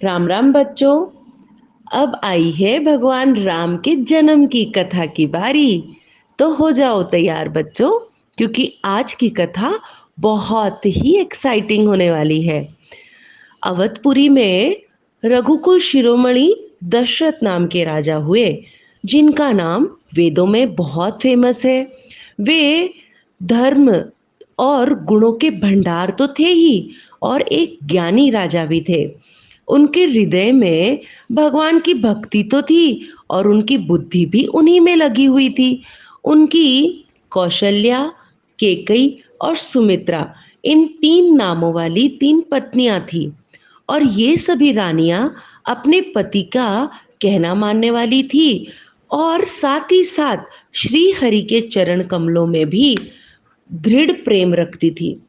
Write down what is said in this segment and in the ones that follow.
राम राम बच्चों। अब आई है भगवान राम के जन्म की कथा की बारी। तो हो जाओ तैयार बच्चों, क्योंकि आज की कथा बहुत ही एक्साइटिंग होने वाली है। अवधपुरी में रघुकुल शिरोमणि दशरथ नाम के राजा हुए, जिनका नाम वेदों में बहुत फेमस है। वे धर्म और गुणों के भंडार तो थे ही, और एक ज्ञानी राजा भी थे। उनके हृदय में भगवान की भक्ति तो थी, और उनकी बुद्धि भी उन्हीं में लगी हुई थी। उनकी कौशल्या, केकई और सुमित्रा, इन तीन नामों वाली तीन पत्नियां थी। और ये सभी रानियां अपने पति का कहना मानने वाली थी, और साथ ही साथ श्री हरि के चरण कमलों में भी दृढ़ प्रेम रखती थी।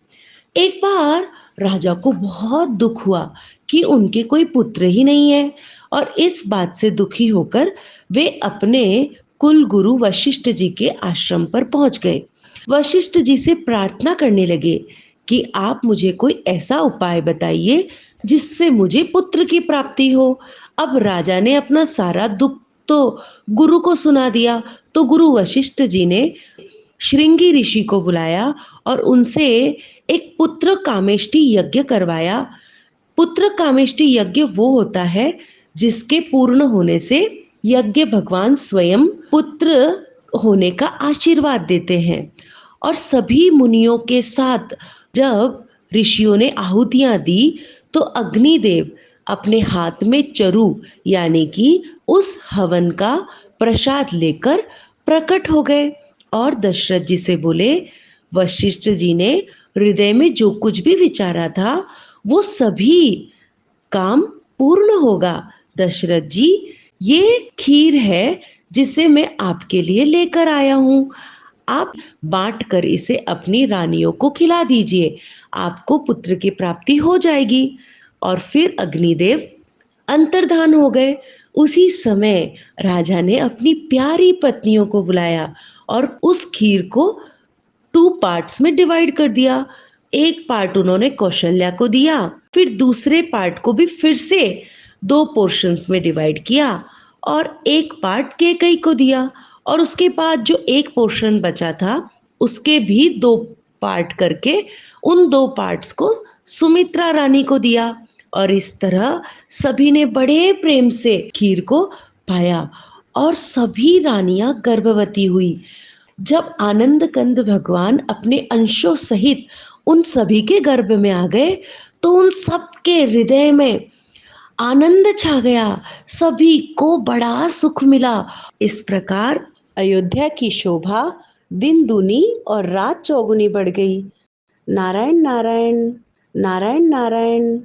एक बार राजा को बहुत दुख हुआ कि उनके कोई पुत्र ही नहीं है, और इस बात से दुखी होकर वे अपने कुल गुरु वशिष्ठ जी के आश्रम पर पहुंच गए। वशिष्ठ जी से प्रार्थना करने लगे कि आप मुझे कोई ऐसा उपाय बताइए जिससे मुझे पुत्र की प्राप्ति हो। अब राजा ने अपना सारा दुख तो गुरु को सुना दिया, तो गुरु वशिष्ठ जी ने श्रृंगी ऋषि को बुलाया और उनसे एक पुत्र कामेष्टि यज्ञ करवाया। पुत्र कामेष्टि यज्ञ वो होता है जिसके पूर्ण होने से यज्ञ भगवान स्वयं पुत्र होने का आशीर्वाद देते हैं। और सभी मुनियों के साथ जब ऋषियों ने आहुतियां दी, तो अग्निदेव अपने हाथ में चरु यानी कि उस हवन का प्रसाद लेकर प्रकट हो गए, और दशरथ जी से बोले, वशिष्ठ जी ने हृदय में जो कुछ भी विचारा था वो सभी काम पूर्ण होगा। दशरथ जी, ये खीर है जिसे मैं आपके लिए लेकर आया हूं। आप बांट कर इसे अपनी रानियों को खिला दीजिए, आपको पुत्र की प्राप्ति हो जाएगी। और फिर अग्निदेव अंतर्धान हो गए। उसी समय राजा ने अपनी प्यारी पत्नियों को बुलाया और उस खीर को टू पार्ट्स में डिवाइड कर दिया। एक पार्ट उन्होंने कौशल्या को दिया, फिर दूसरे पार्ट को भी फिर से दो पोर्शंस में डिवाइड किया, और एक पार्ट केकई को दिया। और उसके बाद जो एक पोर्शन बचा था उसके भी दो पार्ट करके उन दो पार्ट्स को सुमित्रा रानी को दिया। और इस तरह सभी ने बड़े प्रेम से खीर को पाया, और सभी रानियां गर्भवती हुई। जब आनंद कंद भगवान अपने अंशों सहित उन सभी के गर्भ में आ गए, तो उन सब के हृदय में आनंद छा गया, सभी को बड़ा सुख मिला। इस प्रकार अयोध्या की शोभा दिन दूनी और रात चौगुनी बढ़ गई। नारायण नारायण, नारायण नारायण।